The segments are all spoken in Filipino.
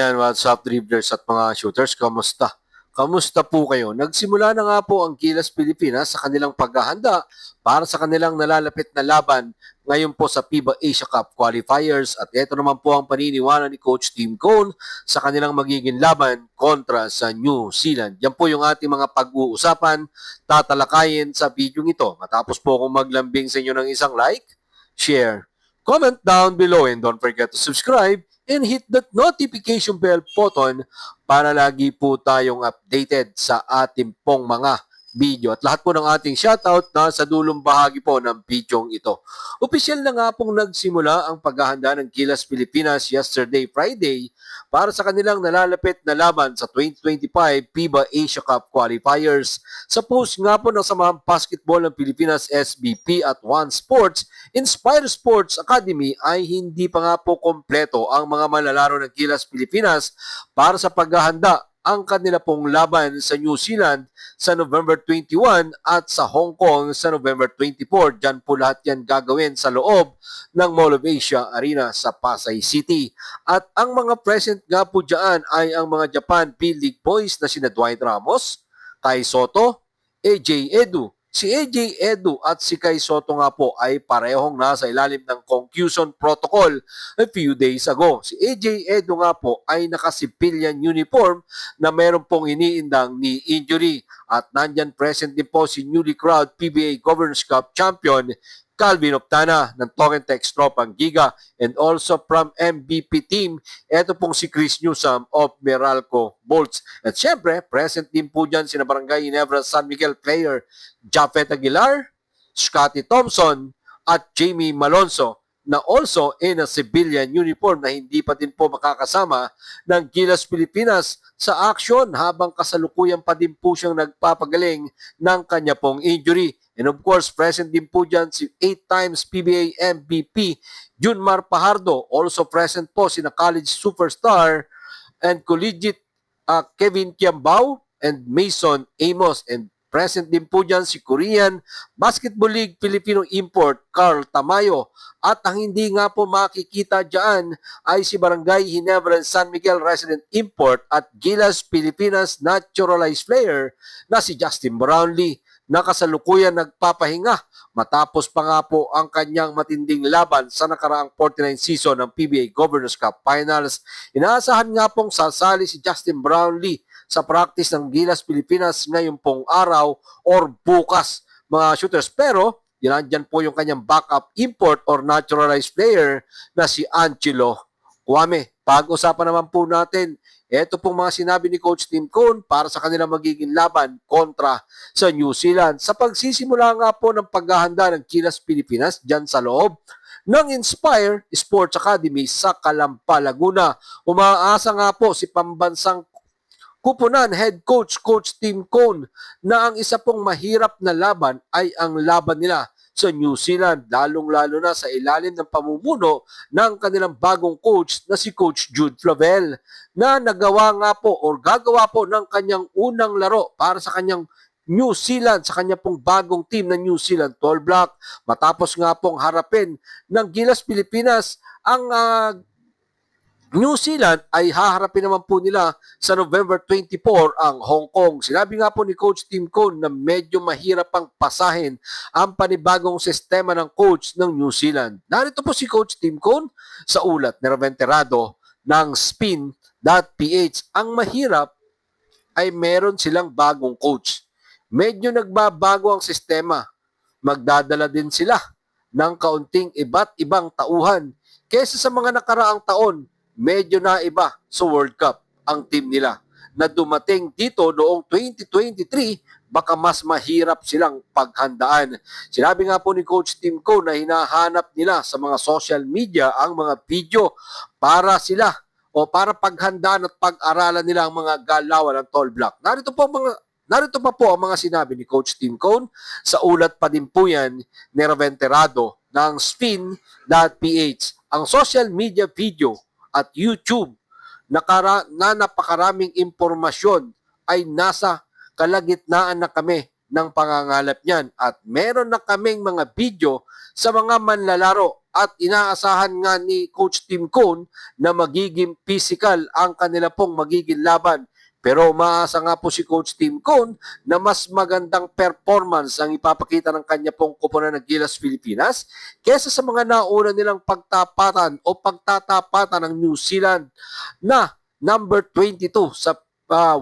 Ayan, what's up dribblers at mga shooters, kamusta? Kamusta po kayo? Nagsimula na nga po ang Gilas Pilipinas sa kanilang paghahanda para sa kanilang nalalapit na laban ngayon po sa FIBA Asia Cup Qualifiers at ito naman po ang paniniwala ni Coach Tim Cone sa kanilang magiging laban kontra sa New Zealand. Yan po yung ating mga pag-uusapan, tatalakayin sa video ito. Matapos po akong maglambing sa inyo ng isang like, share, comment down below and don't forget to subscribe and hit that notification bell button para lagi po tayong updated sa ating pong mga video. At lahat po ng ating shoutout na sa dulong bahagi po ng video ito. Opisyal na nga pong nagsimula ang paghahanda ng Gilas Pilipinas yesterday, Friday, para sa kanilang nalalapit na laban sa 2025 FIBA Asia Cup Qualifiers. Sa post nga po ng Samahang Basketball ng Pilipinas SBP at One Sports, Inspire Sports Academy ay hindi pa nga po kompleto ang mga manlalaro ng Gilas Pilipinas para sa paghahanda ang kanila pong laban sa New Zealand sa November 21 at sa Hong Kong sa November 24. Diyan po lahat yan gagawin sa loob ng Mall of Asia Arena sa Pasay City. At ang mga present nga po dyan ay ang mga Japan P-League boys na sina Dwight Ramos, Kai Soto, AJ Edu. Si AJ Edu at si Kai Soto nga po ay parehong nasa ilalim ng concussion protocol a few days ago. Si AJ Edu nga po ay naka-civilian uniform na meron pong iniindang knee injury. At nandyan present din po si newly crowned PBA Governors Cup champion Calvin Optana ng Token Tech Tropang Giga and also from MVP team, eto pong si Chris Newsome of Meralco Bolts. At syempre, present din po dyan si Barangay Ginebra San Miguel player Japhet Aguilar, Scotty Thompson at Jamie Malonzo na also in a civilian uniform na hindi pa din po makakasama ng Gilas Pilipinas sa action habang kasalukuyan pa din po siyang nagpapagaling ng kanya pong injury. And of course, present din po dyan si 8 times PBA MVP Junmar Pajardo. Also present po si na college superstar and collegiate Kevin Kiambao and Mason Amos. And present din po dyan si Korean Basketball League Filipino import Carl Tamayo. At ang hindi nga po makikita dyan ay si Barangay Ginebra San Miguel resident import at Gilas Pilipinas naturalized player na si Justin Brownlee na kasalukuyan nagpapahinga matapos pa nga po ang kanyang matinding laban sa nakaraang 49 season ng PBA Governors Cup Finals. Inaasahan nga pong sasali si Justin Brownlee sa practice ng Gilas Pilipinas ngayong pong araw or bukas mga shooters. Pero dyan po yung kanyang backup import or naturalized player na si Angelo Kwame. Pag-usapan naman po natin ito pong mga sinabi ni Coach Tim Cone para sa kanilang magiging laban kontra sa New Zealand. Sa pagsisimula nga po ng paghahanda ng Gilas Pilipinas dyan sa loob ng Inspire Sports Academy sa Calampa, Laguna. Umaasa nga po si pambansang kupunan head coach Coach Tim Cone na ang isa pong mahirap na laban ay ang laban nila sa New Zealand, lalong-lalo na sa ilalim ng pamumuno ng kanilang bagong coach na si Coach Jude Flavel na nagawa nga po or gagawa po ng kanyang unang laro para sa kanyang New Zealand, sa kanya pong bagong team na New Zealand Tall Black. Matapos nga pong harapin ng Gilas Pilipinas ang New Zealand ay haharapin naman po nila sa November 24 ang Hong Kong. Sinabi nga po ni Coach Tim Cone na medyo mahirap pang pasahin ang panibagong sistema ng coach ng New Zealand. Narito po si Coach Tim Cone sa ulat ni Raventerado ng Spin.ph. Ang mahirap ay meron silang bagong coach. Medyo nagbabago ang sistema. Magdadala din sila ng kaunting iba't ibang tauhan kaysa sa mga nakaraang taon. Medyo na iba sa World Cup ang team nila na dumating dito noong 2023, baka mas mahirap silang paghandaan. Sinabi nga po ni Coach Tim Cone na hinahanap nila sa mga social media ang mga video para sila o para paghandaan at pag-aralan nila ang mga galawan ng Tall Black. Narito pa po ang mga sinabi ni Coach Tim Cone sa ulat pa din po yan ni Raventerado ng Spin.ph. Ang social media video at YouTube na napakaraming impormasyon ay nasa kalagitnaan na kami ng pangangalap niyan. At meron na kaming mga video sa mga manlalaro at inaasahan nga ni Coach Tim Cone na magiging physical ang kanila pong magiging laban. Pero umaasa nga po si Coach Tim Cone na mas magandang performance ang ipapakita ng kanya pong koponan ng Gilas Pilipinas kesa sa mga nauna nilang pagtapatan o pagtatapatan ng New Zealand na number 22 sa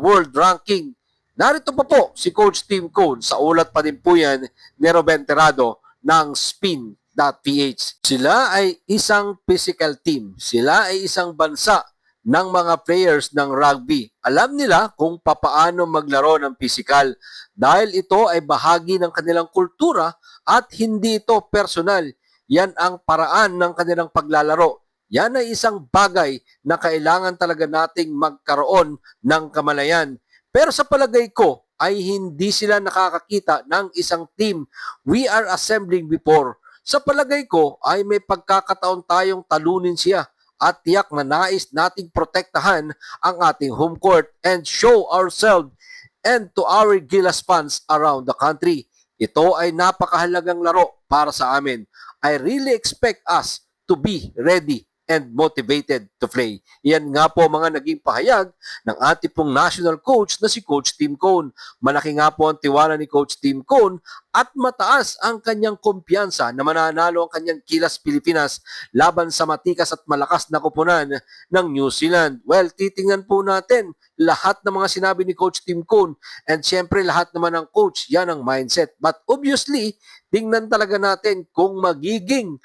world ranking. Narito pa po si Coach Tim Cone, sa ulat pa din po yan ni Ruben Terrado ng Spin.ph. Sila ay isang physical team. Sila ay isang bansa ng mga players ng rugby. Alam nila kung papaano maglaro ng physical dahil ito ay bahagi ng kanilang kultura at hindi ito personal. Yan ang paraan ng kanilang paglalaro. Yan ay isang bagay na kailangan talaga nating magkaroon ng kamalayan. Pero sa palagay ko ay hindi sila nakakakita ng isang team we are assembling before. Sa palagay ko ay may pagkakataon tayong talunin siya at tiyak na nais nating protektahan ang ating home court and show ourselves and to our Gilas fans around the country. Ito ay napakahalagang laro para sa amin. I really expect us to be ready and motivated to play. Yan nga po mga naging pahayag ng ating pong national coach na si Coach Tim Cone. Malaki nga po ang tiwala ni Coach Tim Cone at mataas ang kanyang kumpiyansa na mananalo ang kanyang Gilas Pilipinas laban sa matikas at malakas na koponan ng New Zealand. Well, titingnan po natin lahat ng mga sinabi ni Coach Tim Cone and syempre lahat naman ng coach, yan ang mindset. But obviously, tingnan talaga natin kung magiging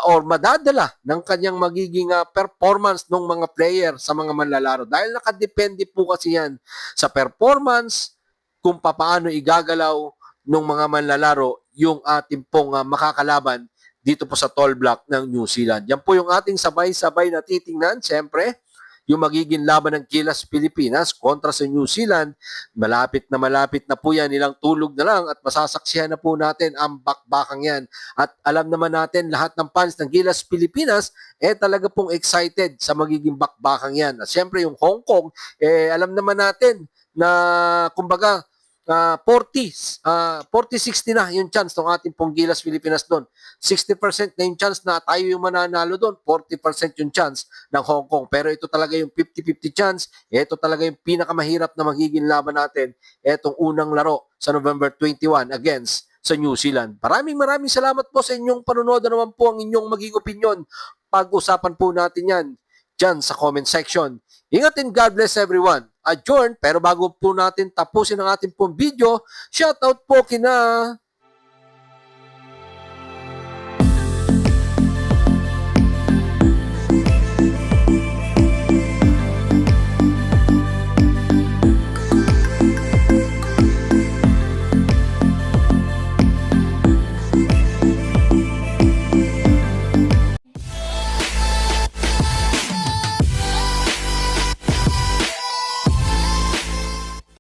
or madadala ng kanyang magiging performance ng mga player sa mga manlalaro. Dahil nakadepende po kasi yan sa performance, kung paano igagalaw ng mga manlalaro yung ating pong makakalaban dito po sa tall block ng New Zealand. Yan po yung ating sabay-sabay na titingnan. Siyempre, yung magiging laban ng Gilas Pilipinas kontra sa New Zealand, malapit na po yan, ilang tulog na lang at masasaksihan na po natin ang bakbakang yan. At alam naman natin lahat ng fans ng Gilas Pilipinas talaga pong excited sa magiging bakbakang yan. At syempre yung Hong Kong, alam naman natin na kumbaga 40-60 na yung chance ng ating pong Gilas Pilipinas doon. 60% na yung chance na tayo yung mananalo doon. 40% yung chance ng Hong Kong. Pero ito talaga yung 50-50 chance. Ito talaga yung pinakamahirap na magiging laban natin. Itong unang laro sa November 21 against sa New Zealand. Maraming salamat po sa inyong panunood. Ano naman po ang inyong magiging opinion? Pag-usapan po natin yan dyan sa comment section. Ingat and God bless everyone. Adjourn, pero bago po natin tapusin ang ating pong video, shoutout po kina